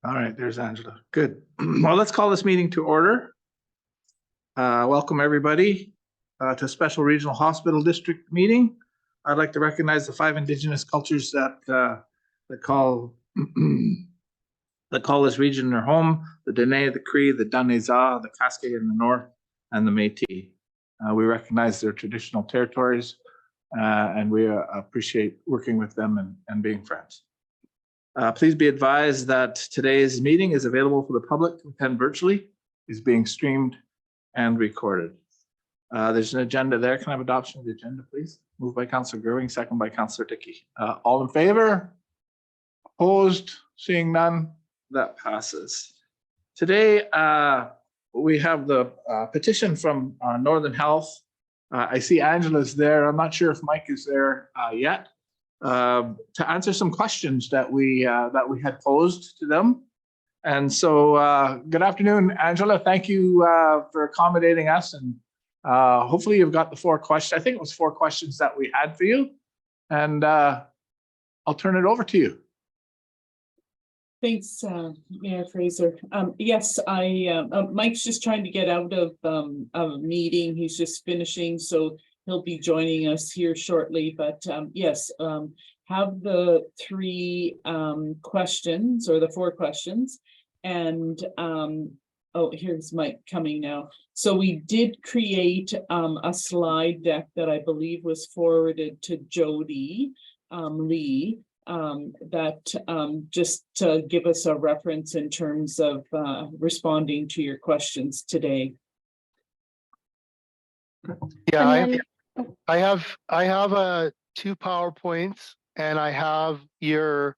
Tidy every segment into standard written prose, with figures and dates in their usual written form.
All right, there's Angela. Good. Well, let's call this meeting to order. Welcome, everybody, to Special Regional Hospital District meeting. I'd like to recognize the 5 Indigenous cultures that call that call this region their home: the Dene, the Cree, the Daneza, the Cascade in the north, and the Métis. We recognize their traditional territories, and we appreciate working with them and being friends. Please be advised that today's meeting is available for the public to attend virtually, is being streamed and recorded. There's an agenda there. Can I have adoption of the agenda, please? Moved by Councillor Gerwing, second by Councillor Dickey. All in favor? Opposed? Seeing none, that passes. Today, we have the petition from Northern Health. I see Angela's there. I'm not sure if Mike is there yet. To answer some questions that we had posed to them. And so good afternoon, Angela. Thank you for accommodating us. And hopefully you've got the 4 questions. I think it was 4 questions that we had for you. And I'll turn it over to you. Thanks, Mayor Fraser. Yes, Mike's just trying to get out of a meeting. He's just finishing, so he'll be joining us here shortly. But yes, have the 3 questions or the 4 questions. And oh, here's Mike coming now. So we did create a slide deck that I believe was forwarded to Jody Lee. That just to give us a reference in terms of responding to your questions today. Yeah, I have 2 PowerPoints, and I have your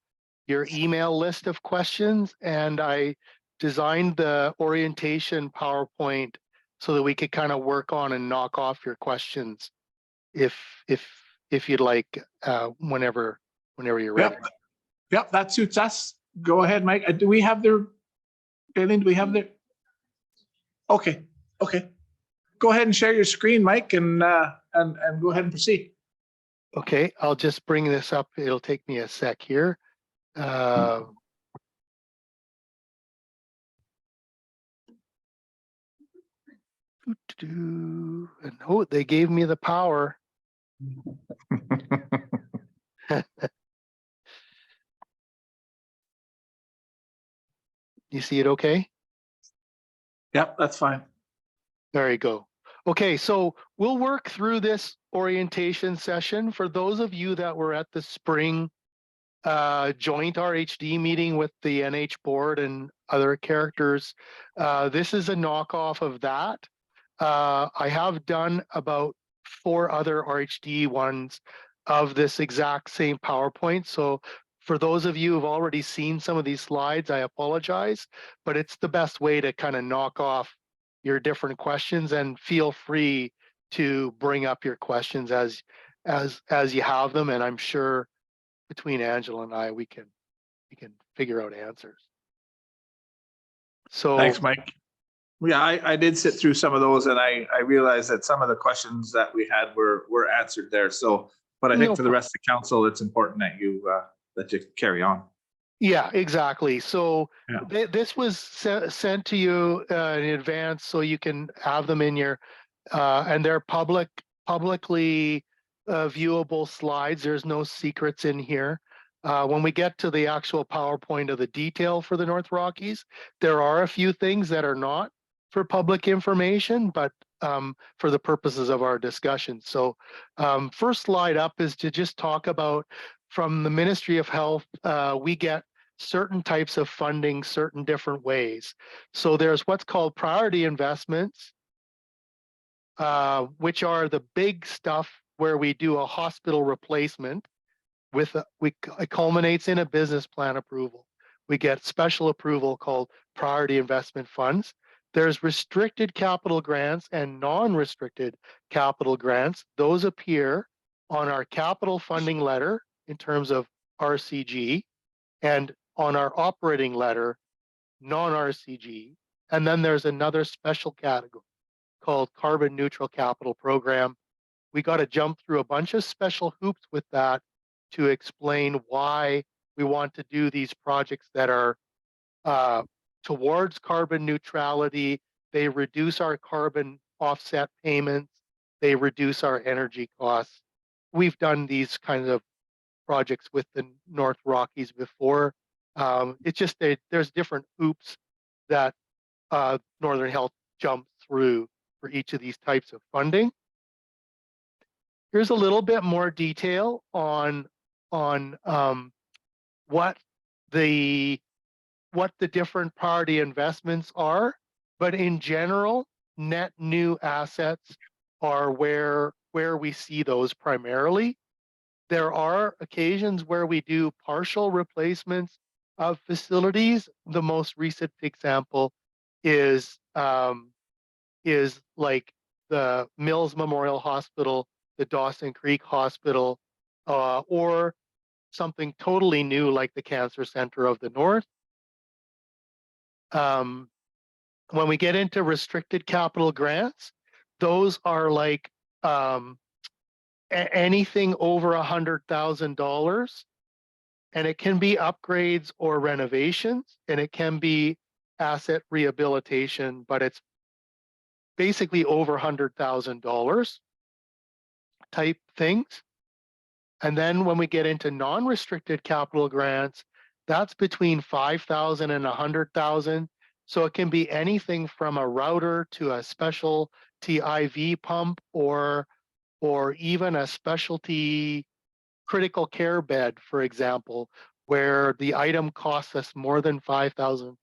email list of questions, and I designed the orientation PowerPoint so that we could kind of work on and knock off your questions if you'd like, whenever you're ready. Yep, that suits us. Go ahead, Mike. Do we have their, Aileen, do we have their? Okay. Go ahead and share your screen, Mike, and go ahead and proceed. Okay, I'll just bring this up. It'll take me a sec here. And oh, they gave me the power. You see it okay? Yep, that's fine. There you go. Okay, so we'll work through this orientation session. For those of you that were at the spring joint RHD meeting with the NH board and other characters, this is a knockoff of that. I have done about 4 other RHD ones of this exact same PowerPoint. So for those of you who've already seen some of these slides, I apologize, but it's the best way to kind of knock off your different questions, and feel free to bring up your questions as you have them. And I'm sure between Angela and I, we can figure out answers. So thanks, Mike. Yeah, I did sit through some of those, and I realized that some of the questions that we had were answered there. So, but I think for the rest of the council, it's important that you carry on. Yeah, exactly. So yeah. This was sent to you in advance, so you can have them in your, and they're publicly viewable slides. There's no secrets in here. When we get to the actual PowerPoint of the detail for the North Rockies, there are a few things that are not for public information, but for the purposes of our discussion. So first slide up is to just talk about, from the Ministry of Health, we get certain types of funding certain different ways. So there's what's called priority investments, which are the big stuff where we do a hospital replacement with it culminates in a business plan approval. We get special approval called priority investment funds. There's restricted capital grants and non-restricted capital grants. Those appear on our capital funding letter in terms of RCG, and on our operating letter, non-RCG. And then there's another special category called carbon neutral capital program. We got to jump through a bunch of special hoops with that to explain why we want to do these projects that are towards carbon neutrality. They reduce our carbon offset payments. They reduce our energy costs. We've done these kinds of projects with the North Rockies before. It's just that there's different hoops that Northern Health jumps through for each of these types of funding. Here's a little bit more detail on what the different priority investments are, but in general, net new assets are where we see those primarily. There are occasions where we do partial replacements of facilities. The most recent example is like the Mills Memorial Hospital, the Dawson Creek Hospital, or something totally new like the Cancer Center of the North. When we get into restricted capital grants, those are like anything over $100,000, and it can be upgrades or renovations, and it can be asset rehabilitation, but it's basically over $100,000 type things. And then when we get into non-restricted capital grants, that's between $5,000 and $100,000. So it can be anything from a router to a specialty IV pump or even a specialty critical care bed, for example, where the item costs us more than $5,000,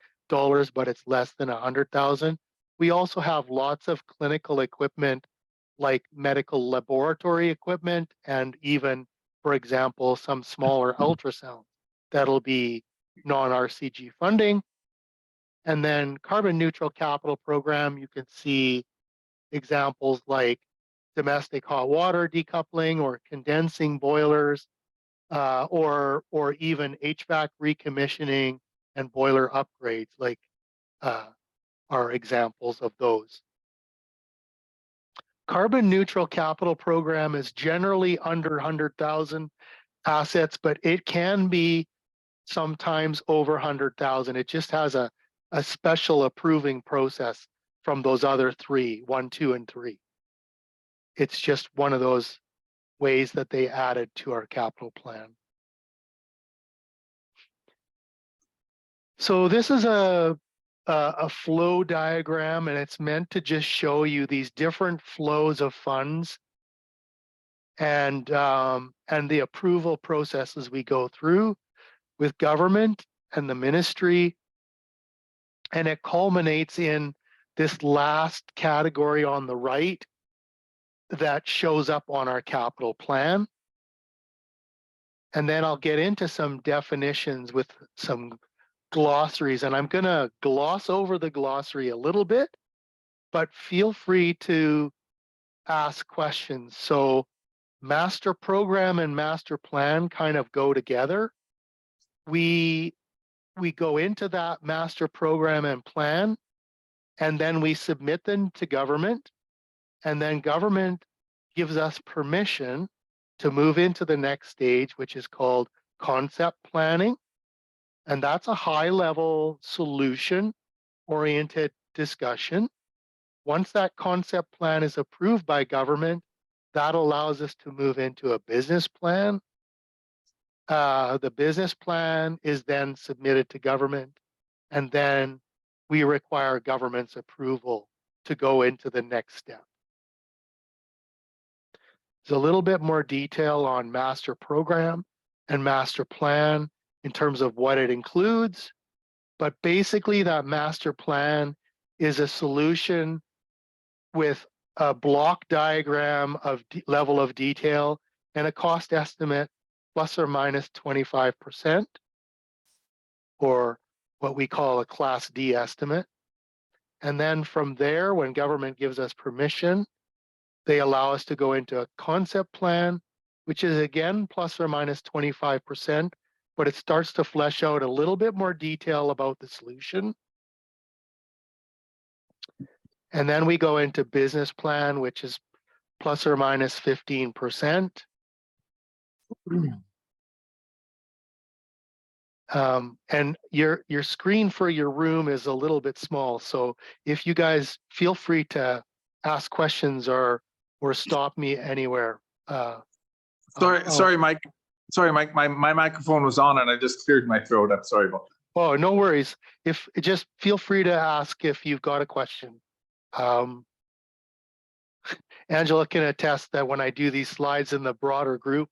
but it's less than $100,000. We also have lots of clinical equipment like medical laboratory equipment and even, for example, some smaller ultrasound that'll be non-RCG funding. And then carbon neutral capital program, you can see examples like domestic hot water decoupling or condensing boilers, or even HVAC recommissioning and boiler upgrades, like are examples of those. Carbon neutral capital program is generally under 100,000 assets, but it can be sometimes over 100,000. It just has a special approving process from those other three, 1, 2, and 3. It's just one of those ways that they added to our capital plan. So this is a flow diagram, and it's meant to just show you these different flows of funds and the approval processes we go through with government and the ministry. And it culminates in this last category on the right that shows up on our capital plan. And then I'll get into some definitions with some glossaries, and I'm going to gloss over the glossary a little bit, but feel free to ask questions. So master program and master plan kind of go together. We go into that master program and plan, and then we submit them to government, and then government gives us permission to move into the next stage, which is called concept planning. And that's a high-level solution-oriented discussion. Once that concept plan is approved by government, that allows us to move into a business plan. The business plan is then submitted to government, and then we require government's approval to go into the next step. There's a little bit more detail on master program and master plan in terms of what it includes, but basically that master plan is a solution with a block diagram of level of detail and a cost estimate plus or minus 25%, or what we call a Class D estimate. And then from there, when government gives us permission, they allow us to go into a concept plan, which is again plus or minus 25%, but it starts to flesh out a little bit more detail about the solution. And then we go into business plan, which is plus or minus 15%. And your screen for your room is a little bit small. So if you guys feel free to ask questions or stop me anywhere. Sorry, Mike. Sorry, Mike, my microphone was on and I just cleared my throat. I'm sorry about that. Oh, no worries. If just feel free to ask if you've got a question. Angela can attest that when I do these slides in the broader group,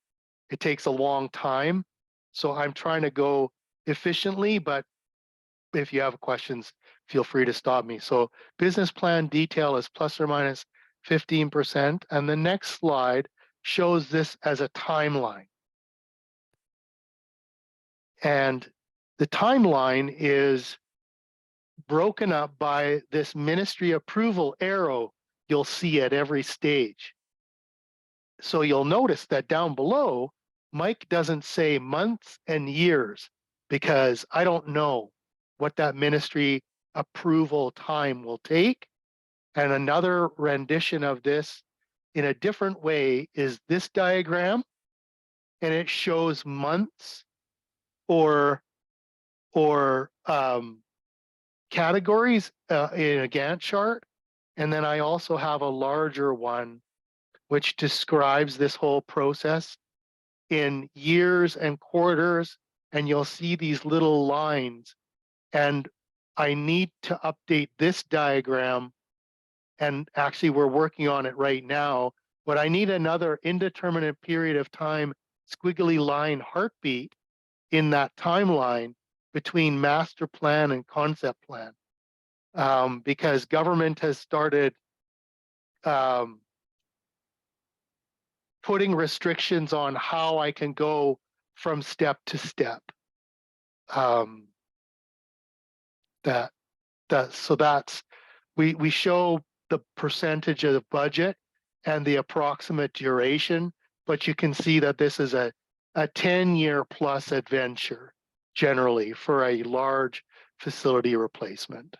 it takes a long time. So I'm trying to go efficiently, but if you have questions, feel free to stop me. So business plan detail is plus or minus 15%. And the next slide shows this as a timeline. And the timeline is broken up by this ministry approval arrow you'll see at every stage. So you'll notice that down below, Mike doesn't say months and years because I don't know what that ministry approval time will take. And another rendition of this in a different way is this diagram, and it shows months or categories in a Gantt chart. And then I also have a larger one which describes this whole process in years and quarters, and you'll see these little lines. And I need to update this diagram, and actually we're working on it right now, but I need another indeterminate period of time squiggly line heartbeat in that timeline between master plan and concept plan. Because government has started putting restrictions on how I can go from step to step. So that's we show the percentage of the budget and the approximate duration, but you can see that this is a 10-year plus adventure generally for a large facility replacement.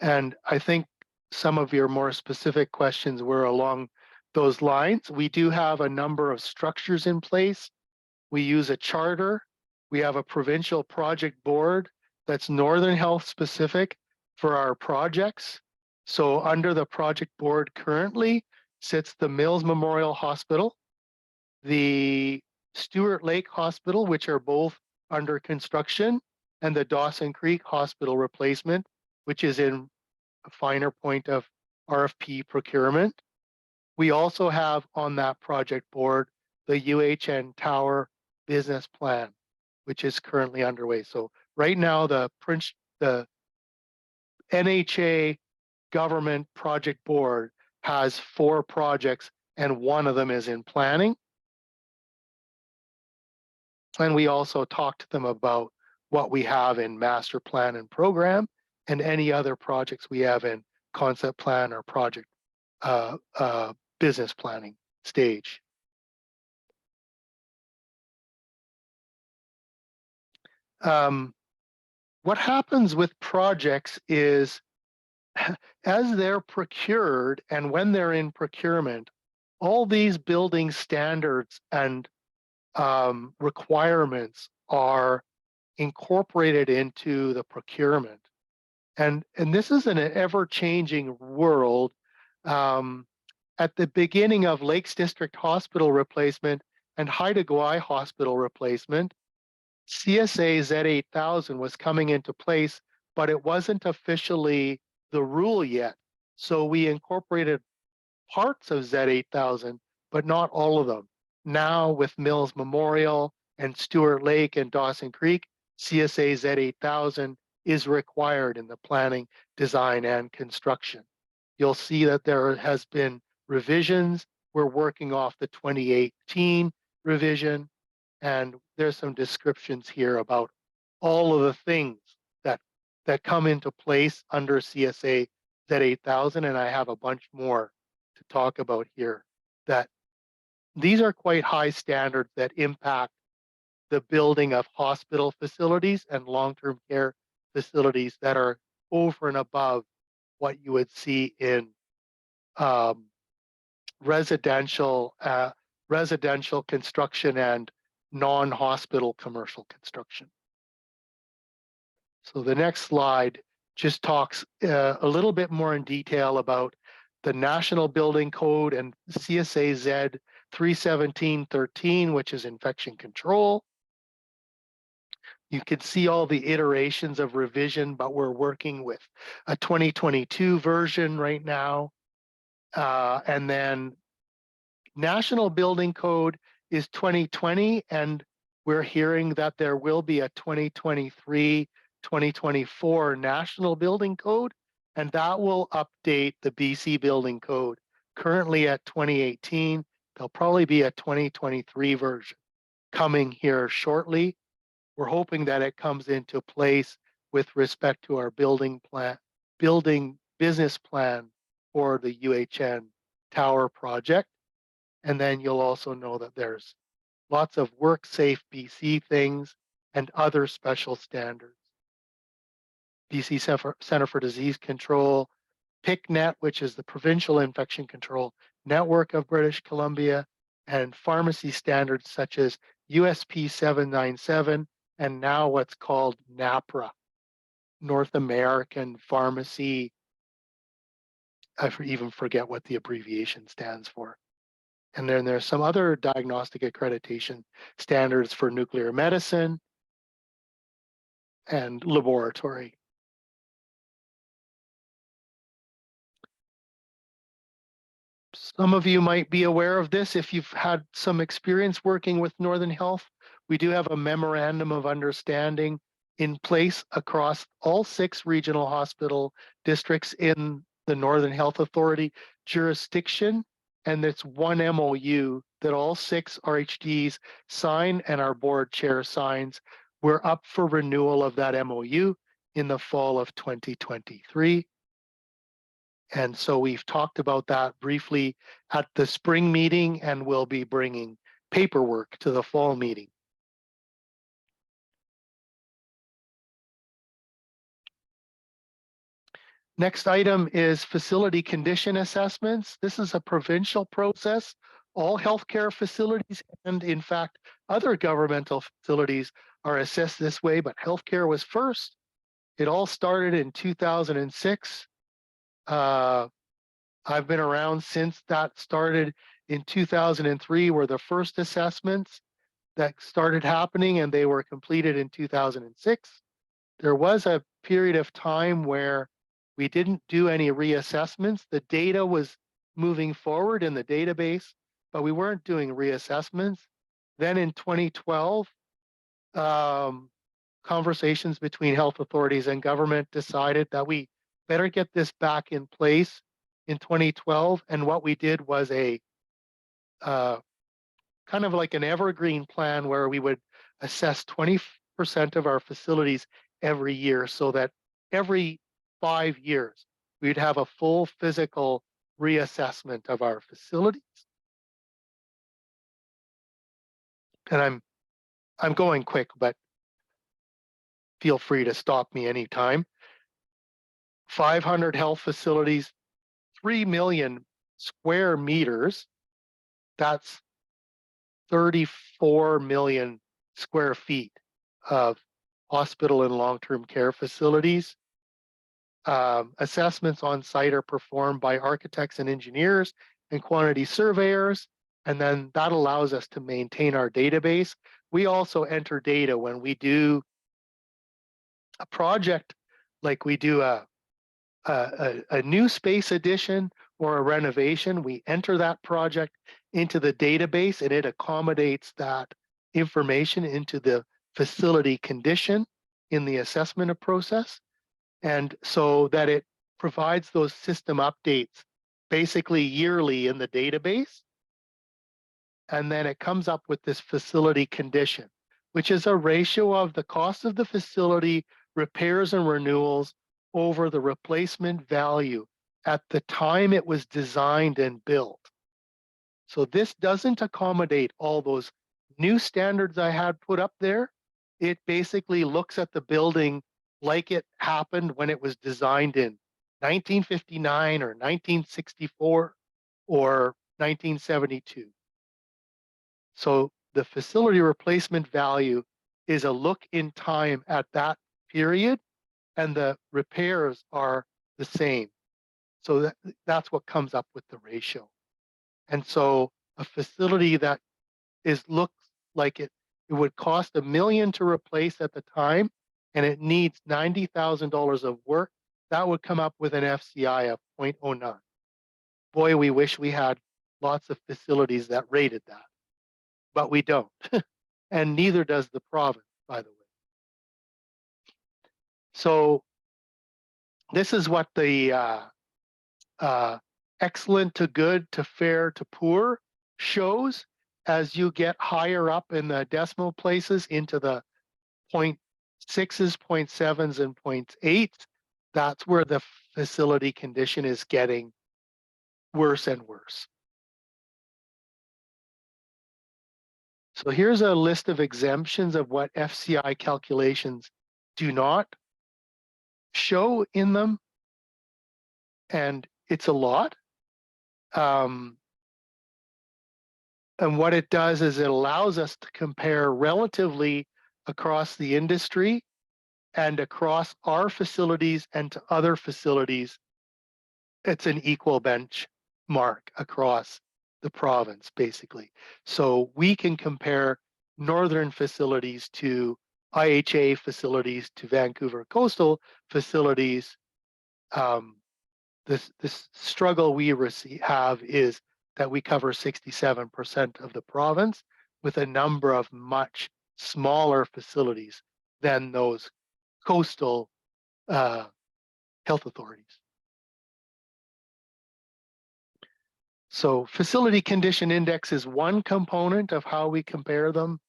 And I think some of your more specific questions were along those lines. We do have a number of structures in place. We use a charter. We have a provincial project board that's Northern Health specific for our projects. So under the project board currently sits the Mills Memorial Hospital, the Stewart Lake Hospital, which are both under construction, and the Dawson Creek Hospital replacement, which is in a finer point of RFP procurement. We also have on that project board the UHN Tower business plan, which is currently underway. So right now, the NHA government project board has 4 projects and one of them is in planning. And we also talked to them about what we have in master plan and program and any other projects we have in concept plan or project business planning stage. What happens with projects is as they're procured and when they're in procurement, all these building standards and requirements are incorporated into the procurement. And this is an ever-changing world. At the beginning of Lakes District Hospital replacement and Haida Gwaii Hospital replacement, CSA Z8000 was coming into place, but it wasn't officially the rule yet. So we incorporated parts of Z8000, but not all of them. Now with Mills Memorial and Stewart Lake and Dawson Creek, CSA Z8000 is required in the planning, design, and construction. You'll see that there has been revisions. We're working off the 2018 revision, and there's some descriptions here about all of the things that come into place under CSA Z8000, and I have a bunch more to talk about here. That these are quite high standards that impact the building of hospital facilities and long-term care facilities that are over and above what you would see in residential residential construction and non-hospital commercial construction. So the next slide just talks a little bit more in detail about the National Building Code and CSA Z 31713, which is infection control. You can see all the iterations of revision, but we're working with a 2022 version right now. And then National Building Code is 2020, and we're hearing that there will be a 2023 2024 National Building Code, and that will update the BC Building Code. Currently at 2018, there'll probably be a 2023 version coming here shortly. We're hoping that it comes into place with respect to our building business plan for the UHN Tower project. And then you'll also know that there's lots of WorkSafe BC things and other special standards. BC Center for Disease Control, PICNet, which is the Provincial Infection Control Network of British Columbia, and pharmacy standards such as USP 797, and now what's called NAPRA, North American Pharmacy. I even forget what the abbreviation stands for. And then there's some other diagnostic accreditation standards for nuclear medicine and laboratory. Some of you might be aware of this if you've had some experience working with Northern Health. We do have a memorandum of understanding in place across all 6 regional hospital districts in the Northern Health Authority jurisdiction. And it's one MOU that all 6 RHDs sign and our board chair signs. We're up for renewal of that MOU in the fall of 2023. And so we've talked about that briefly at the spring meeting, and we'll be bringing paperwork to the fall meeting. Next item is facility condition assessments. This is a provincial process. All healthcare facilities and in fact, other governmental facilities are assessed this way, but healthcare was first. It all started in 2006. I've been around since that started in 2003 were the first assessments that started happening, and they were completed in 2006. There was a period of time where we didn't do any reassessments. The data was moving forward in the database, but we weren't doing reassessments. Then in 2012, conversations between health authorities and government decided that we better get this back in place in 2012. And what we did was a kind of like an evergreen plan where we would assess 20% of our facilities every year, so that every 5 years, we'd have a full physical reassessment of our facilities. And I'm going quick, but feel free to stop me anytime. 500 health facilities, 3 million square meters. That's 34 million square feet of hospital and long-term care facilities. Assessments on site are performed by architects and engineers and quantity surveyors, and then that allows us to maintain our database. We also enter data when we do a project, like we do a new space addition or a renovation. We enter that project into the database, and it accommodates that information into the facility condition in the assessment process. And so that it provides those system updates basically yearly in the database. And then it comes up with this facility condition, which is a ratio of the cost of the facility, repairs and renewals over the replacement value at the time it was designed and built. So this doesn't accommodate all those new standards I had put up there. It basically looks at the building like it happened when it was designed in 1959 or 1964 or 1972. So the facility replacement value is a look in time at that period, and the repairs are the same. So that's what comes up with the ratio. And so a facility that looks like it would cost $1 million to replace at the time, and it needs $90,000 of work, that would come up with an FCI of 0.09. Boy, we wish we had lots of facilities that rated that, but we don't. And neither does the province, by the way. So this is what the excellent to good to fair to poor shows. As you get higher up in the decimal places into the 0.6s, 0.7s, and 0.8s, that's where the facility condition is getting worse and worse. So here's a list of exemptions of what FCI calculations do not show in them. And it's a lot. And what it does is it allows us to compare relatively across the industry and across our facilities and to other facilities. It's an equal benchmark across the province, basically. So we can compare northern facilities to IHA facilities to Vancouver coastal facilities. This struggle we have is that we cover 67% of the province with a number of much smaller facilities than those coastal health authorities. So facility condition index is one component of how we compare them,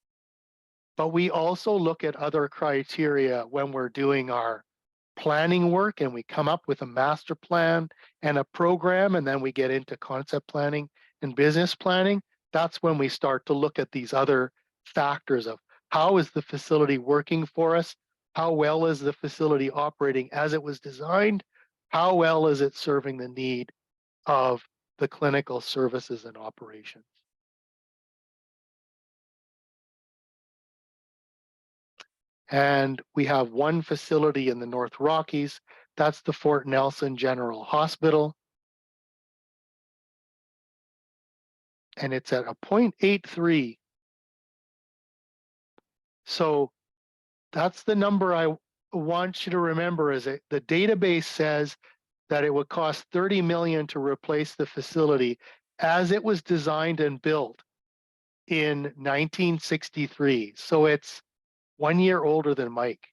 but we also look at other criteria when we're doing our planning work, and we come up with a master plan and a program, and then we get into concept planning and business planning. That's when we start to look at these other factors of how is the facility working for us? How well is the facility operating as it was designed? How well is it serving the need of the clinical services and operations? And we have one facility in the North Rockies. That's the Fort Nelson General Hospital. And it's at a 0.83. So that's the number I want you to remember, is that the database says that it would cost $30 million to replace the facility as it was designed and built in 1963. So it's 1 year older than Mike.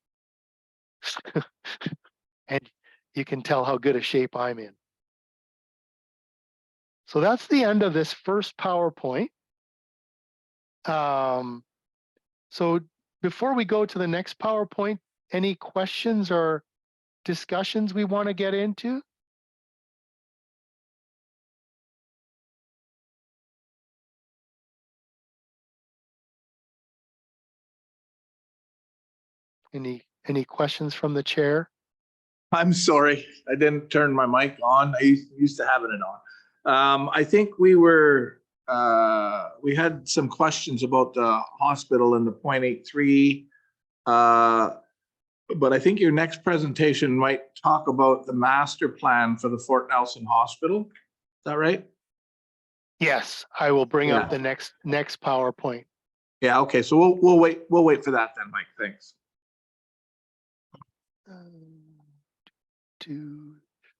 And you can tell how good a shape I'm in. So that's the end of this first PowerPoint. So before we go to the next PowerPoint, any questions or discussions we want to get into? Any questions from the chair? I'm sorry, I didn't turn my mic on. I used to having it on. I think we had some questions about the hospital and the 0.83. But I think your next presentation might talk about the master plan for the Fort Nelson Hospital. Is that right? Yes, I will bring up Yeah. the next PowerPoint. Yeah, okay, so we'll wait for that then, Mike. Thanks. I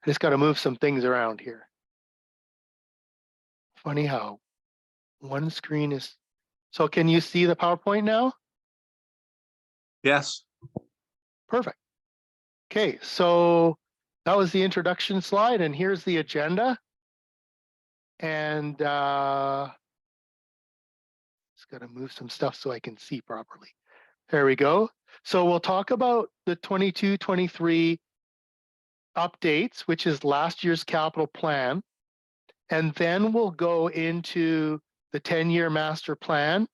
just got to move some things around here. Funny how one screen is. So can you see the PowerPoint now? Yes. Perfect. Okay, so that was the introduction slide, and here's the agenda. And just got to move some stuff so I can see properly. There we go. So we'll talk about the 22-23 updates, which is last year's capital plan. And then we'll go into the 10-year master plan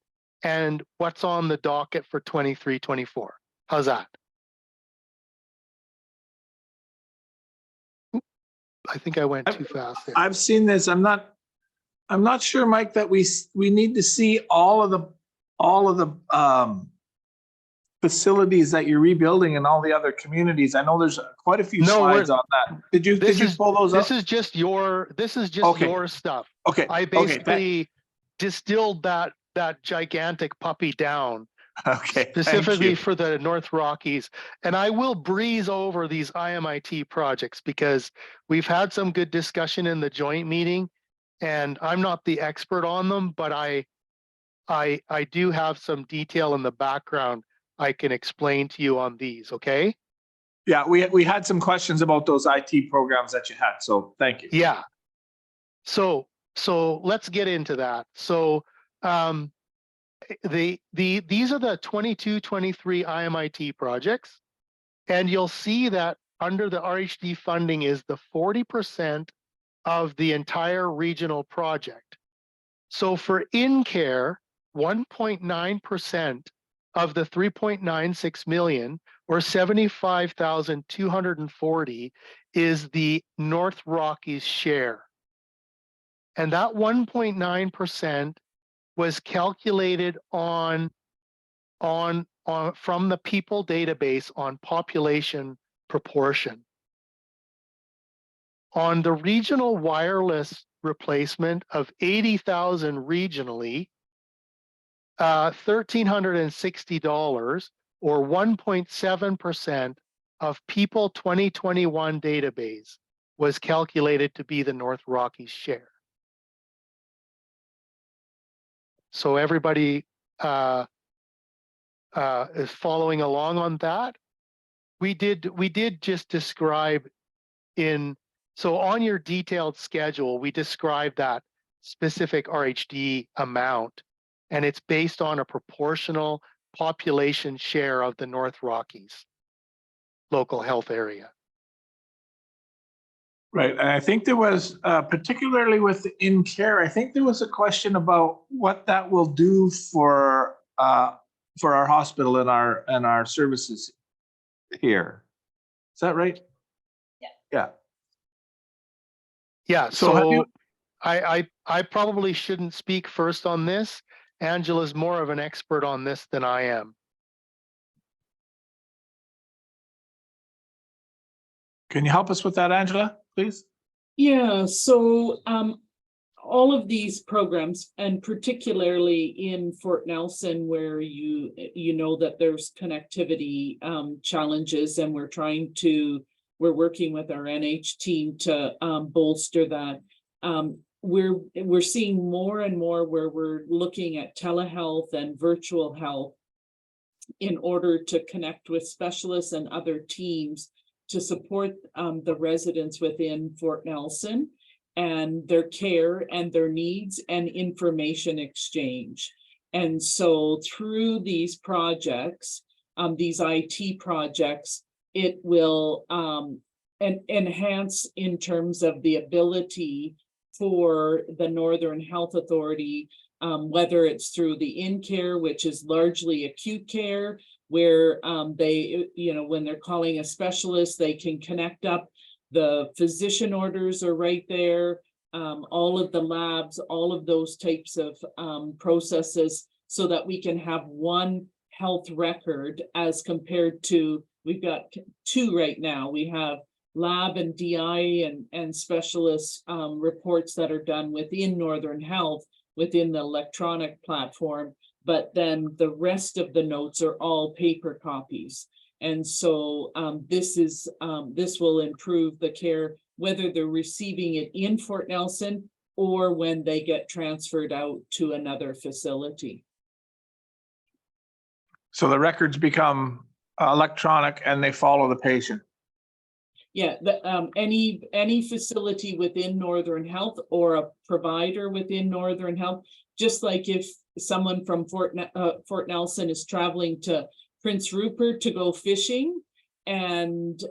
and what's on the docket for 23-24. How's that? Oop, I think I went too fast there. I've seen this. I'm not I'm not sure, Mike, that we need to see all of the facilities that you're rebuilding in all the other communities. I know there's quite a few No, slides on that. Did you pull those up? This is just your Okay. your stuff. Okay. I Okay. basically distilled that gigantic puppy down Okay. specifically Thank you. for the North Rockies. And I will breeze over these IMIT projects because we've had some good discussion in the joint meeting, and I'm not the expert on them, but I do have some detail in the background I can explain to you on these, okay? Yeah, we had some questions about those IT programs that you had, so thank you. Yeah. So let's get into that. So these are the 22-23 IMIT projects, and you'll see that under the RHD funding is the 40% of the entire regional project. So for in-care, 1.9% of the 3.96 million, or 75,240, is the North Rockies share. And that 1.9% was calculated on from the people database on population proportion. On the regional wireless replacement of 80,000 regionally, $1,360 or 1.7% of people 2021 database was calculated to be the North Rockies share. So everybody is following along on that. We did just describe so on your detailed schedule, we described that specific RHD amount, and it's based on a proportional population share of the North Rockies local health area. Right, and I think there was, particularly with the in-care, I think there was a question about what that will do for our hospital and our services here. Is that right? Yeah. Yeah. Yeah, So have you- I probably shouldn't speak first on this. Angela's more of an expert on this than I am. Can you help us with that, Angela, please? Yeah, so all of these programs, and particularly in Fort Nelson, where you know that there's connectivity challenges, and we're working with our NH team to bolster that. We're seeing more and more where we're looking at telehealth and virtual health in order to connect with specialists and other teams to support the residents within Fort Nelson and their care and their needs and information exchange. And so through these projects, these IT projects, it will enhance in terms of the ability for the Northern Health Authority, whether it's through the in-care, which is largely acute care, where they, when they're calling a specialist, they can connect up. The physician orders are right there, all of the labs, all of those types of processes, so that we can have one health record as compared to, we've got two right now. We have lab and DI and specialist reports that are done within Northern Health, within the electronic platform, but then the rest of the notes are all paper copies. And so this will improve the care, whether they're receiving it in Fort Nelson or when they get transferred out to another facility. So the records become electronic and they follow the patient. Yeah, any facility within Northern Health or a provider within Northern Health, just like if someone from Fort Nelson is traveling to Prince Rupert to go fishing and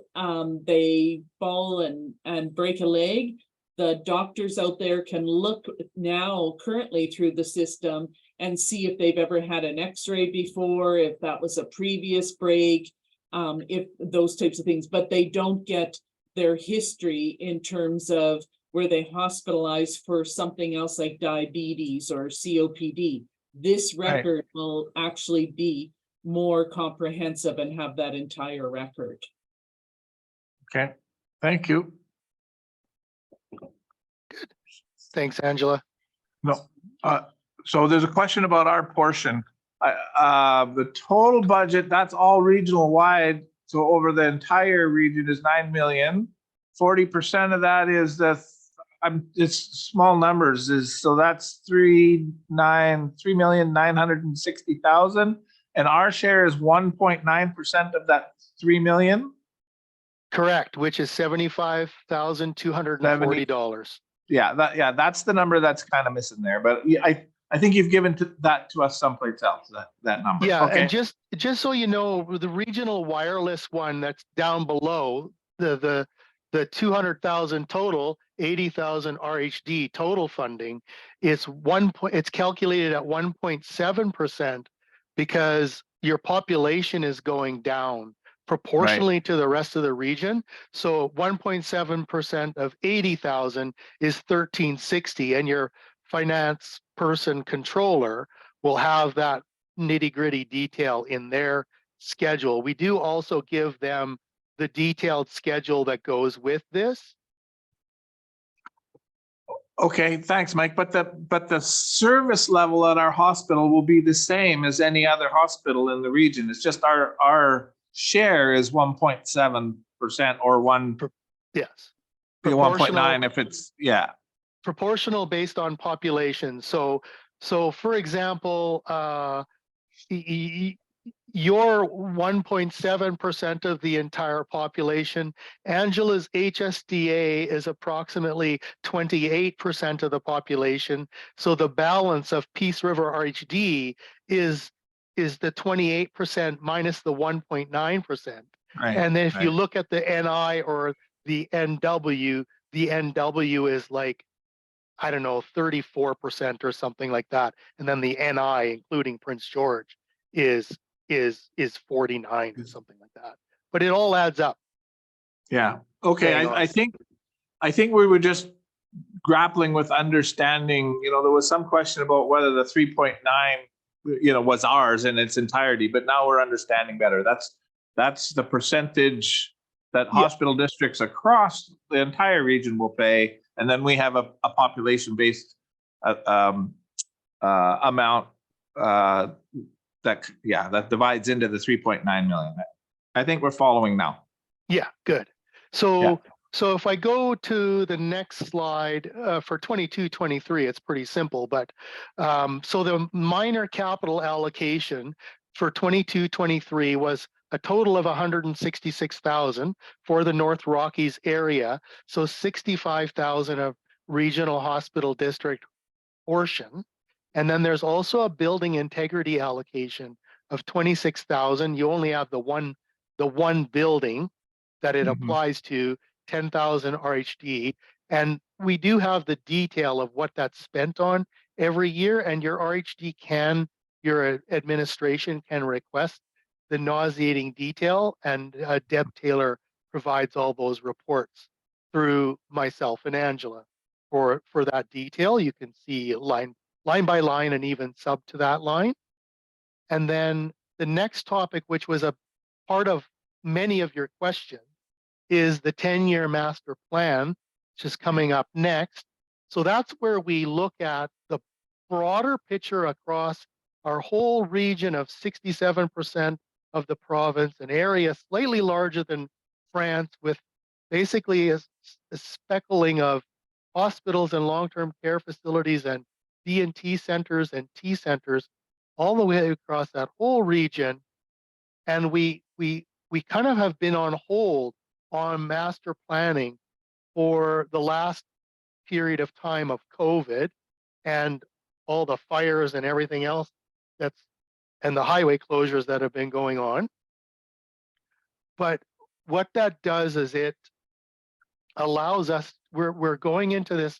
they fall and break a leg, the doctors out there can look now currently through the system and see if they've ever had an x-ray before, if that was a previous break, if those types of things, but they don't get their history in terms of where they hospitalize for something else like diabetes or COPD. This Right. record will actually be more comprehensive and have that entire record. Okay, thank you. Thanks, Angela. No, so there's a question about our portion. The total budget, that's all regional wide, so over the entire region is 9 million. 40% of that is it's small numbers, so that's 3,960,000. And our share is 1.9% of that 3 million. Correct, which is $75,240. Yeah, that's the number that's kind of missing there, but yeah, I think you've given that to us someplace else, that number. Yeah, Okay. and just so you know, the regional wireless one that's down below, the 200,000 total, 80,000 RHD total funding, it's calculated at 1.7% because your population is going down proportionally to the rest of the region. So 1.7% of 80,000 is 1360, and your finance person controller will have that nitty-gritty detail in their schedule. We do also give them the detailed schedule that goes with this. Okay, thanks, Mike. But the service level at our hospital will be the same as any other hospital in the region. It's just our share is 1.7% or Yes. 1.9 if it's, yeah. Proportional based on population. So for example, your 1.7% of the entire population, Angela's HSDA is approximately 28% of the population. So the balance of Peace River RHD is the 28% minus the 1.9%. Right. And then if you right. look at the NI or the NW is like, I don't know, 34% or something like that. And then the NI, including Prince George, is 49 or something like that. But it all adds up. Yeah. Okay. I think we were just grappling with understanding, there was some question about whether the 3.9, was ours in its entirety, but now we're understanding better. That's the percentage that hospital districts across the entire region will pay. And then we have a population-based amount that divides into the 3.9 million. I think we're following now. Yeah, good. So if I go to the next slide for 22-23, it's pretty simple. But so the minor capital allocation for 22-23 was a total of 166,000 for the North Rockies area. So 65,000 of regional hospital district portion. And then there's also a building integrity allocation of 26,000. You only have the one building that it applies to, 10,000 RHD. And we do have the detail of what that's spent on every year. And your your administration can request the nauseating detail, and Deb Taylor provides all those reports through myself and Angela for that detail. You can see line by line and even sub to that line. And then the next topic, which was a part of many of your questions, is the 10-year master plan, which is coming up next. So that's where we look at the broader picture across our whole region of 67% of the province, an area slightly larger than France, with basically a speckling of hospitals and long-term care facilities and D&T centers and T centers all the way across that whole region. And we kind of have been on hold on master planning for the last period of time of COVID and all the fires and everything else and the highway closures that have been going on. But what that does is it allows us, we're going into this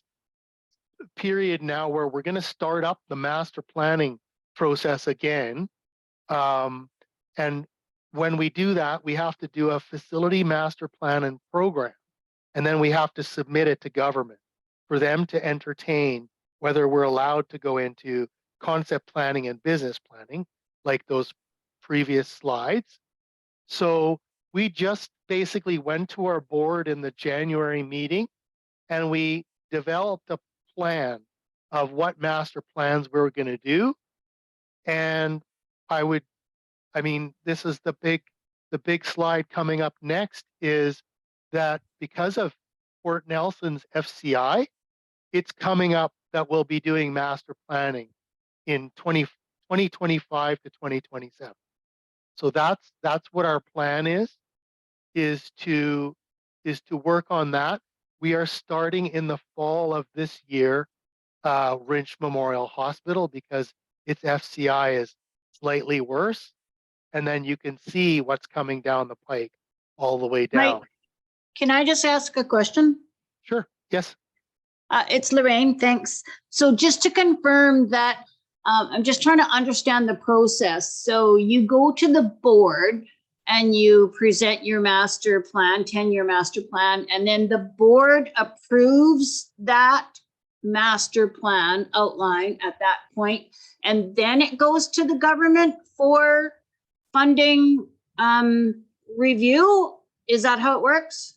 period now where we're going to start up the master planning process again. And when we do that, we have to do a facility master plan and program, and then we have to submit it to government. for them to entertain whether we're allowed to go into concept planning and business planning, like those previous slides. So we just basically went to our board in the January meeting and we developed a plan of what master plans we were going to do. And this is the big slide coming up next, is that because of Fort Nelson's FCI, it's coming up that we'll be doing master planning in 2025 to 2027. So that's what our plan is to work on that. We are starting in the fall of this year, Wrench Memorial Hospital, because its FCI is slightly worse. And then you can see what's coming down the pike all the way down. Mike, can I just ask a question? Sure, yes. It's Lorraine, thanks. So just to confirm that, I'm just trying to understand the process. So you go to the board and you present your master plan, 10-year master plan, and then the board approves that master plan outline at that point, and then it goes to the government for funding review. Is that how it works?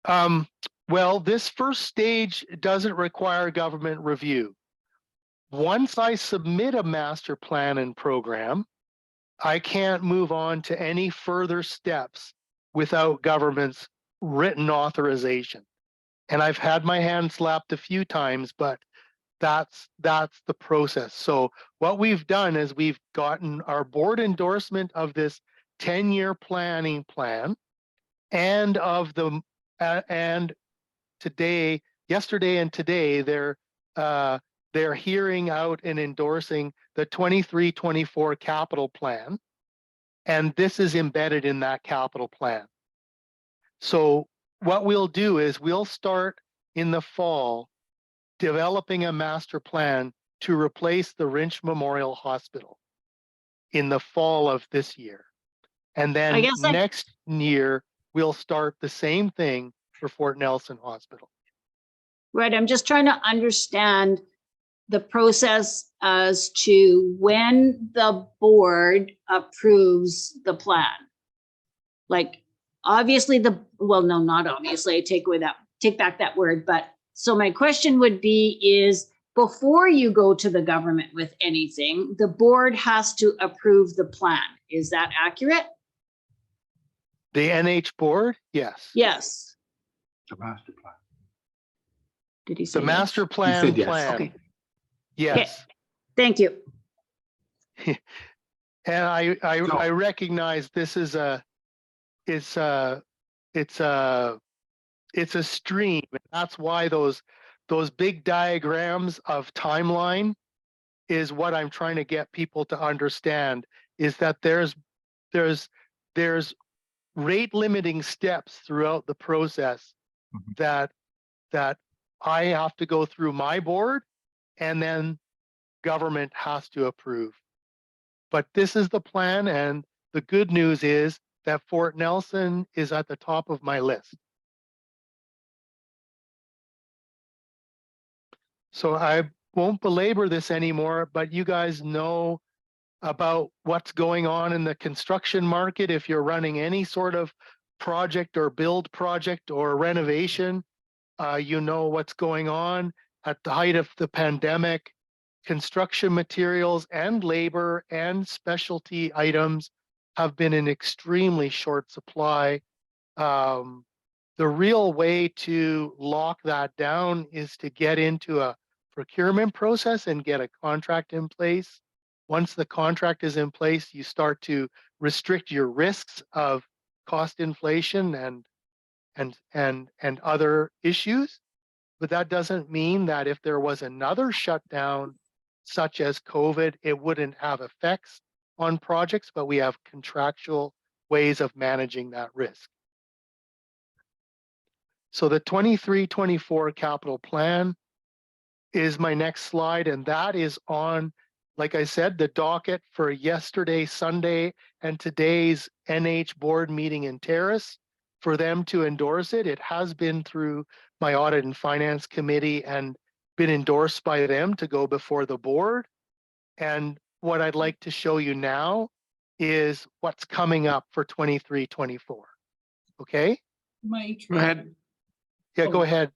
Well, this first stage doesn't require government review. Once I submit a master plan and program, I can't move on to any further steps without government's written authorization. And I've had my hand slapped a few times, but that's the process. So what we've done is we've gotten our board endorsement of this 10-year planning plan, and of the and yesterday and today, they're hearing out and endorsing the 23-24 capital plan, and this is embedded in that capital plan. So what we'll do is we'll start in the fall developing a master plan to replace the Wrench Memorial Hospital in the fall of this year. And then next year, we'll start the same thing for Fort Nelson Hospital. Right, I'm just trying to understand the process as to when the board approves the plan. Like, obviously well, no, not obviously, I take back that word, but so my question would be is, before you go to the government with anything, the board has to approve the plan. Is that accurate? The NH board, yes. Yes. The master plan. Did he say The yes? master plan said yes. plan. Okay. Yes. Thank you. And I recognize this is it's a stream. That's why those big diagrams of timeline is what I'm trying to get people to understand, is that there's rate limiting steps throughout the process that I have to go through my board, and then government has to approve. But this is the plan, and the good news is that Fort Nelson is at the top of my list. So I won't belabor this anymore, but you guys know about what's going on in the construction market. If you're running any sort of project or build project or renovation, you know what's going on. At the height of the pandemic, construction materials and labor and specialty items have been in extremely short supply. The real way to lock that down is to get into a procurement process and get a contract in place. Once the contract is in place, you start to restrict your risks of cost inflation and other issues. But that doesn't mean that if there was another shutdown, such as COVID, it wouldn't have effects on projects, but we have contractual ways of managing that risk. So the 23-24 capital plan is my next slide, and that is on, like I said, the docket for yesterday, Sunday, and today's NH board meeting in Terrace for them to endorse it. It has been through my audit and finance committee and been endorsed by them to go before the board. And what I'd like to show you now is what's coming up for 23-24. Okay? Mike, Go ahead. Yeah, go Oh. ahead.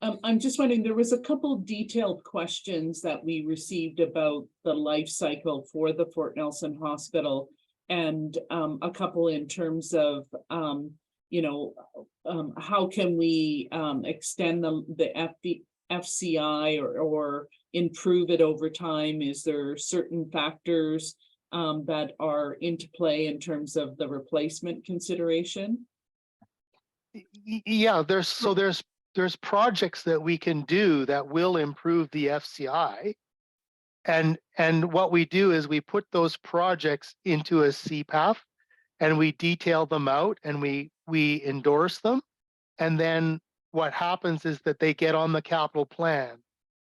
I'm just wondering, there was a couple detailed questions that we received about the life cycle for the Fort Nelson Hospital. And a couple in terms of, how can we extend the FCI or improve it over time? Is there certain factors that are into play in terms of the replacement consideration? Yeah, there's projects that we can do that will improve the FCI. And what we do is we put those projects into a CPAF and we detail them out and we endorse them. And then what happens is that they get on the capital plan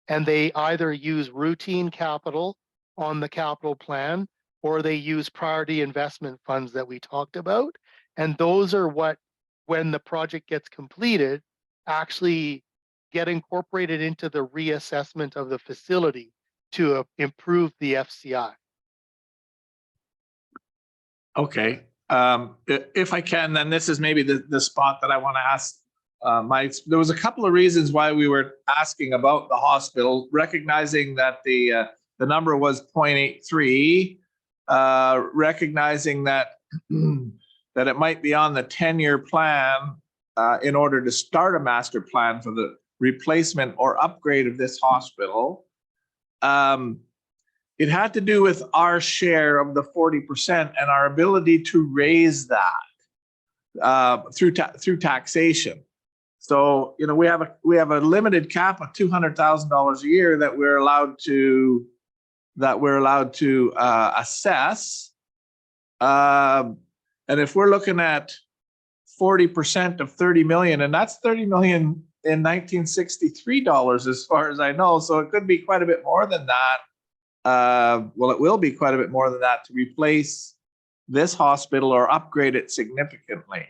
and they either use routine capital on the capital plan or they use priority investment funds that we talked about. And those are what, when the project gets completed, actually get incorporated into the reassessment of the facility to improve the FCI. Okay, if I can, then this is maybe the spot that I want to ask. There was a couple of reasons why we were asking about the hospital, recognizing that the number was 0.83, recognizing that that it might be on the 10-year plan in order to start a master plan for the replacement or upgrade of this hospital. It had to do with our share of the 40% and our ability to raise that through taxation. So, we have a limited cap of $200,000 a year that we're allowed to assess. And if we're looking at 40% of 30 million, and that's 30 million in 1963 dollars, as far as I know. So it could be quite a bit more than that. Well, it will be quite a bit more than that to replace this hospital or upgrade it significantly.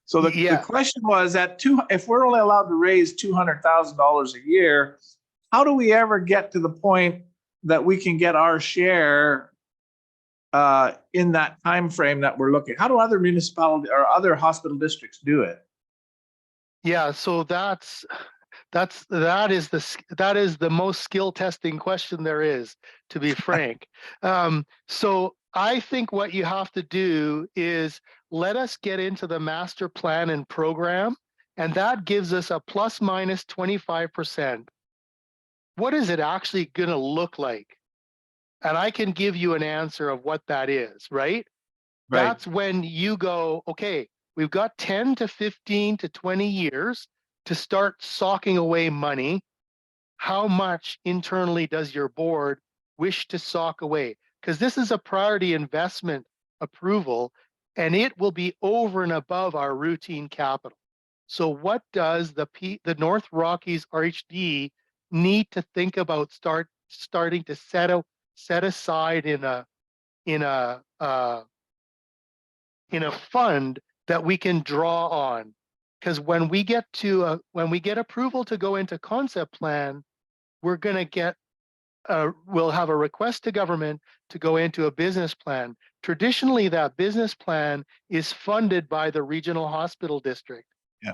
So the question was if we're only allowed to raise $200,000 a year, how do we ever get to the point that we can get our share in that time frame that we're looking? How do other municipalities or other hospital districts do it? Yeah, so that is the most skill testing question there is, to be frank. So I think what you have to do is let us get into the master plan and program, and that gives us a plus minus 25%. What is it actually going to look like? And I can give you an answer of what that is, right? That's when you go, okay, we've got 10 to 15 to 20 years to start socking away money. How much internally does your board wish to sock away? Because this is a priority investment approval, and it will be over and above our routine capital. So what does the North Rockies RHD need to think about starting to set aside in a fund that we can draw on? Because when we get approval to go into concept plan, we're going to get we'll have a request to government to go into a business plan. Traditionally, that business plan is funded by the regional hospital district,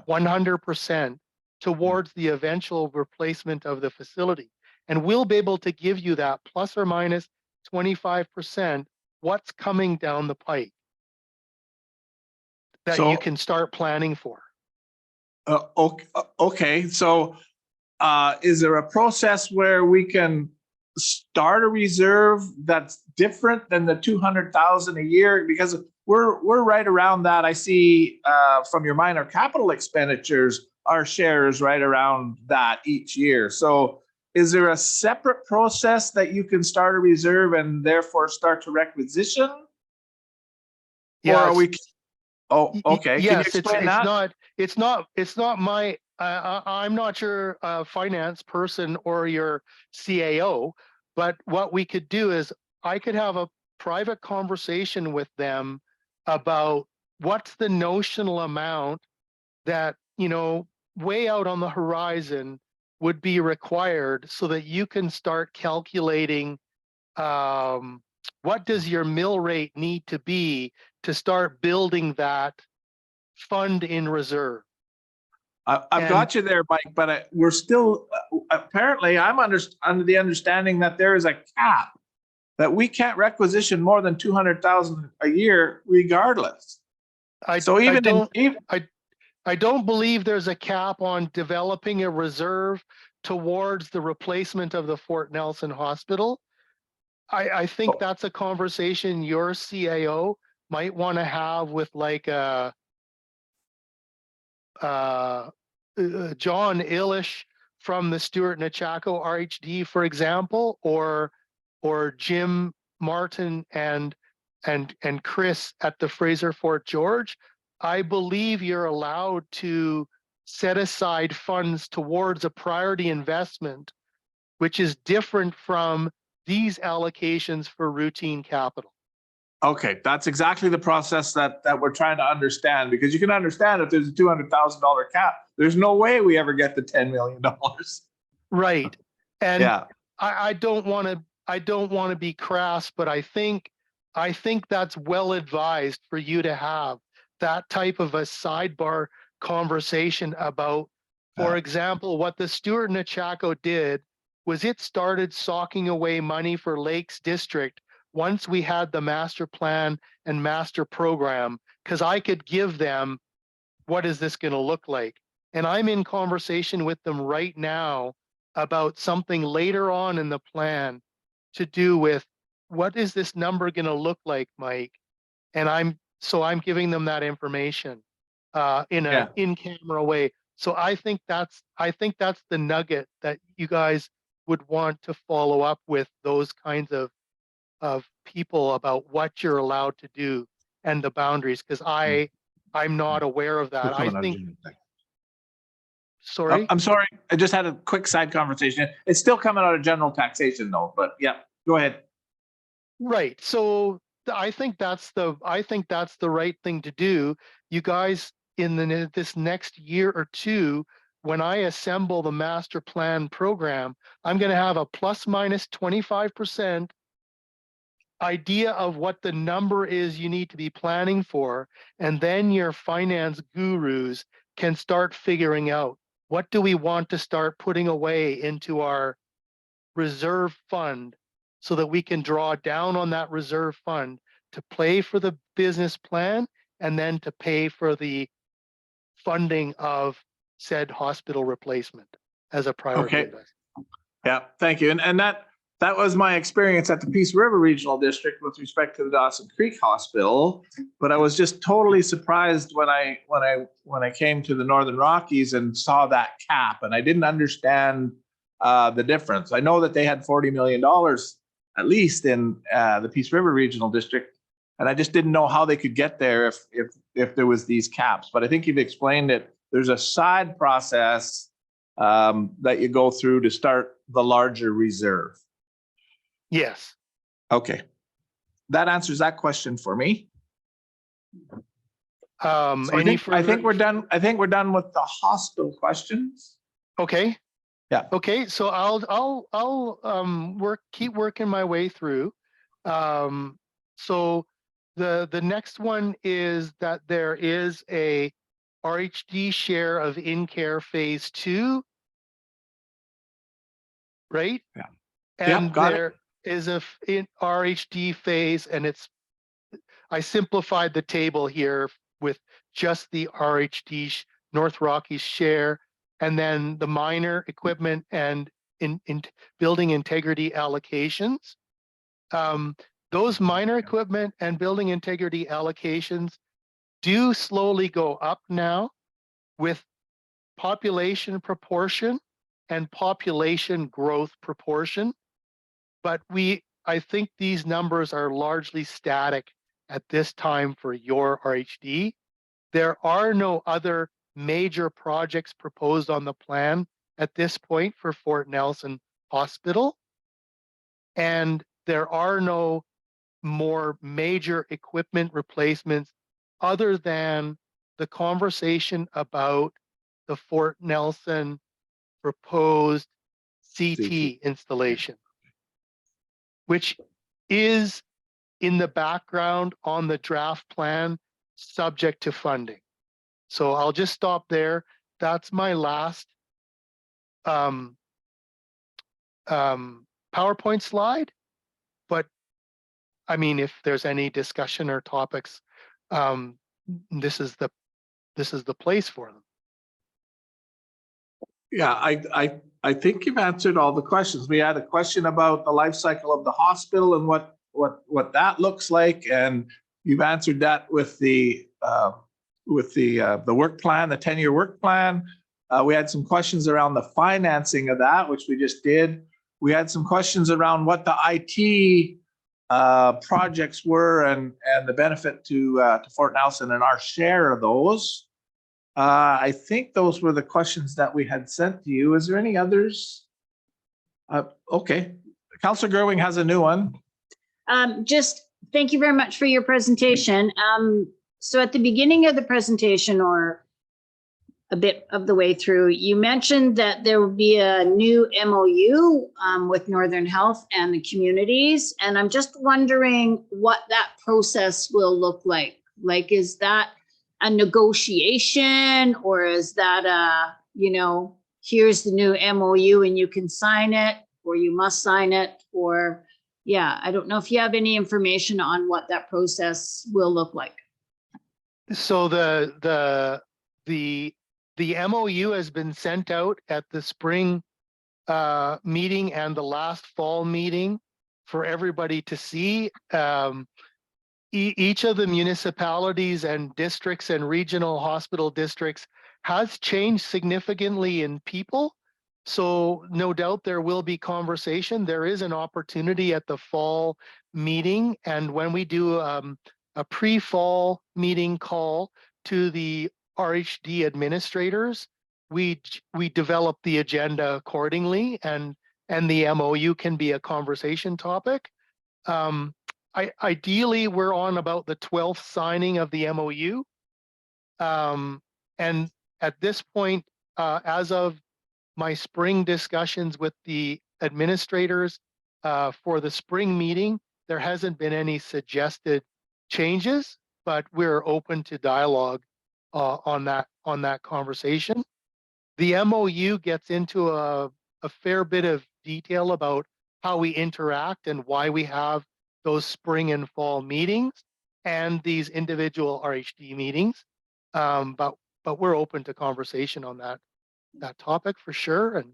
100% towards the eventual replacement of the facility. And we'll be able to give you that plus or minus 25% what's coming down the pike that you can start planning for. Okay, so is there a process where we can start a reserve that's different than the 200,000 a year? Because we're right around that. I see from your minor capital expenditures, our share is right around that each year. So is there a separate process that you can start a reserve and therefore start to requisition? Yes. Or are we? Oh, okay. Yes, Can you explain that? It's not my, I'm not your finance person or your CAO, but what we could do is I could have a private conversation with them about what's the notional amount that, way out on the horizon would be required so that you can start calculating what does your mill rate need to be to start building that fund in reserve? I've And- got you there, Mike, but we're still, apparently I'm under the understanding that there is a cap that we can't requisition more than 200,000 a year regardless. So I don't believe there's a cap on developing a reserve towards the replacement of the Fort Nelson Hospital. I think that's a conversation your CAO might want to have with like John Illish from the Stuart Nechako RHD, for example, or Jim Martin and Chris at the Fraser Fort George. I believe you're allowed to set aside funds towards a priority investment, which is different from these allocations for routine capital. Okay, that's exactly the process that we're trying to understand, because you can understand if there's a $200,000 cap, there's no way we ever get the $10 million. Right. And Yeah, I don't want to be crass, but I think that's well advised for you to have that type of a sidebar conversation about, for example, what the Stuart Nechako did was it started socking away money for Lakes District once we had the master plan and master program, because I could give them, what is this going to look like? And I'm in conversation with them right now about something later on in the plan to do with what is this number going to look like, Mike? And I'm giving them that information in an in-camera way. So I think that's the nugget that you guys would want to follow up with those kinds of people about what you're allowed to do and the boundaries, because I'm not aware of that. I think. Sorry. I'm sorry. I just had a quick side conversation. It's still coming out of general taxation though, but yeah, go ahead. Right. So I think that's the right thing to do. You guys, in this next year or two, when I assemble the master plan program, I'm going to have a plus minus 25% idea of what the number is you need to be planning for. And then your finance gurus can start figuring out, what do we want to start putting away into our reserve fund so that we can draw down on that reserve fund to pay for the business plan and then to pay for the funding of said hospital replacement as a priority. Okay. Yeah, thank you. And that was my experience at the Peace River Regional District with respect to the Dawson Creek Hospital. But I was just totally surprised when I came to the Northern Rockies and saw that cap, and I didn't understand the difference. I know that they had $40 million at least in the Peace River Regional District, and I just didn't know how they could get there if there was these caps. But I think you've explained it. There's a side process that you go through to start the larger reserve. Yes. Okay. That answers that question for me. So I think we're done. I think we're done with the hospital questions. Okay. Yeah. Okay. So I'll keep working my way through. So the next one is that there is a RHD share of in-care phase 2. Right? Yeah. And got there is a RHD phase, and I simplified the table here with just the RHD North Rockies share, and then the minor equipment and in building integrity allocations. Those minor equipment and building integrity allocations do slowly go up now with population proportion and population growth proportion. But I think these numbers are largely static at this time for your RHD. There are no other major projects proposed on the plan at this point for Fort Nelson Hospital. And there are no more major equipment replacements other than the conversation about the Fort Nelson proposed CT CT. installation, which is in the background on the draft plan, subject to funding. So I'll just stop there. That's my last PowerPoint slide. But I mean, if there's any discussion or topics, this is the place for them. Yeah, I think you've answered all the questions. We had a question about the life cycle of the hospital and what that looks like, and you've answered that with the work plan, the 10-year work plan. We had some questions around the financing of that, which we just did. We had some questions around what the IT projects were and the benefit to Fort Nelson and our share of those. I think those were the questions that we had sent to you. Is there any others? Okay, Councillor Gerwing has a new one. Just thank you very much for your presentation. So at the beginning of the presentation, or a bit of the way through, you mentioned that there will be a new MOU with Northern Health and the communities. And I'm just wondering what that process will look like. Like, is that a negotiation, or is that a, here's the new MOU and you can sign it, or you must sign it, or yeah, I don't know if you have any information on what that process will look like. So the MOU has been sent out at the spring meeting and the last fall meeting for everybody to see. Each of the municipalities and districts and regional hospital districts has changed significantly in people. So no doubt there will be conversation. There is an opportunity at the fall meeting. And when we do a pre-fall meeting call to the RHD administrators, we develop the agenda accordingly, and the MOU can be a conversation topic. Ideally, we're on about the 12th signing of the MOU. And at this point, as of my spring discussions with the administrators for the spring meeting, there hasn't been any suggested changes, but we're open to dialogue on that conversation. The MOU gets into a fair bit of detail about how we interact and why we have those spring and fall meetings and these individual RHD meetings. But we're open to conversation on that topic for sure. And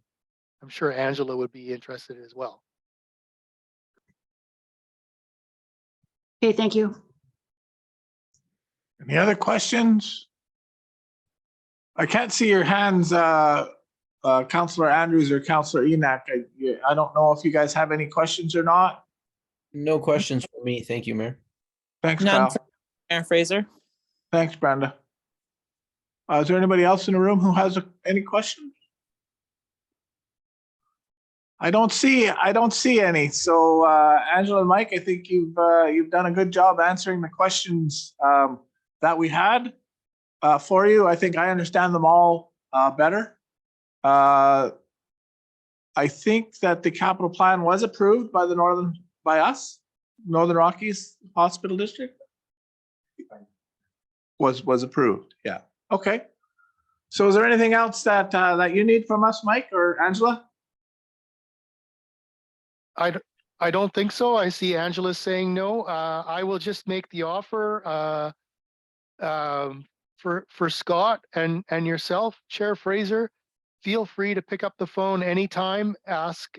I'm sure Angela would be interested as well. Okay, thank you. Any other questions? I can't see your hands, Councillor Andrews or Councillor Enoch. I don't know if you guys have any questions or not. No questions for me. Thank you, Mayor. Thanks, None Kyle. for Mayor Fraser. Thanks, Brenda. Is there anybody else in the room who has any questions? I don't see any. So Angela and Mike, I think you've done a good job answering the questions that we had for you. I think I understand them all better. I think that the capital plan was approved by Northern Rockies Hospital District. Was approved. Yeah. Okay. So is there anything else that you need from us, Mike or Angela? I don't think so. I see Angela saying no. I will just make the offer for Scott and yourself, Chair Fraser. Feel free to pick up the phone anytime. Ask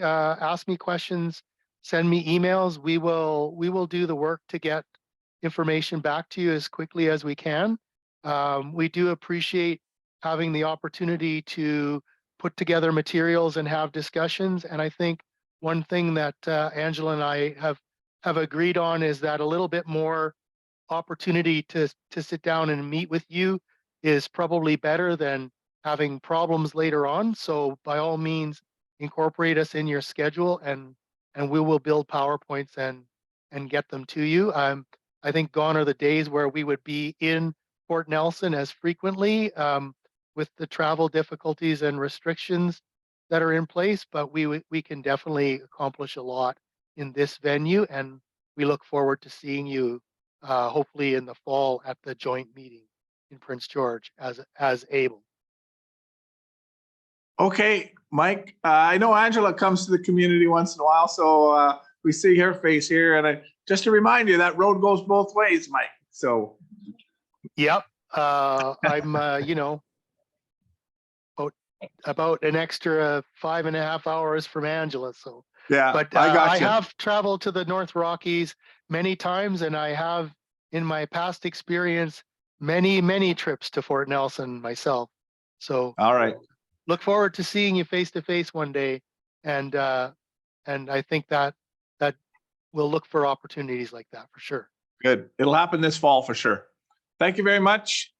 me questions. Send me emails. We will do the work to get information back to you as quickly as we can. We do appreciate having the opportunity to put together materials and have discussions. And I think one thing that Angela and I have agreed on is that a little bit more opportunity to sit down and meet with you is probably better than having problems later on. So by all means, incorporate us in your schedule, and we will build PowerPoints and get them to you. I think gone are the days where we would be in Fort Nelson as frequently. with the travel difficulties and restrictions that are in place, but we can definitely accomplish a lot in this venue, and we look forward to seeing you hopefully in the fall at the joint meeting in Prince George as able. Okay, Mike, I know Angela comes to the community once in a while, so we see her face here, and just to remind you, that road goes both ways, Mike, so. Yep, I'm about an extra 5.5 hours from Angela, so. Yeah, But I got I you. have traveled to the North Rockies many times, and I have, in my past experience, many trips to Fort Nelson myself. So All right, look forward to seeing you face to face one day, and I think that we'll look for opportunities like that for sure. good. It'll happen this fall for sure. Thank you very much.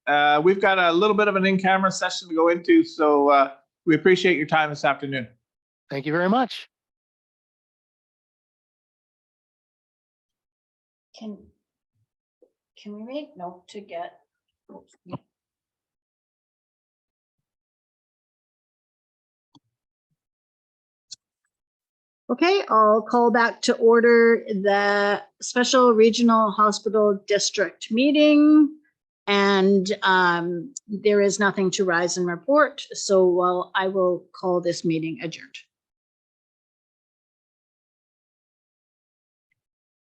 We've got a little bit of an in-camera session to go into, so we appreciate your time this afternoon. Thank you very much. Can we make note to get? Okay, I'll call back to order the Special Regional Hospital District meeting. And there is nothing to rise and report, so I will call this meeting adjourned.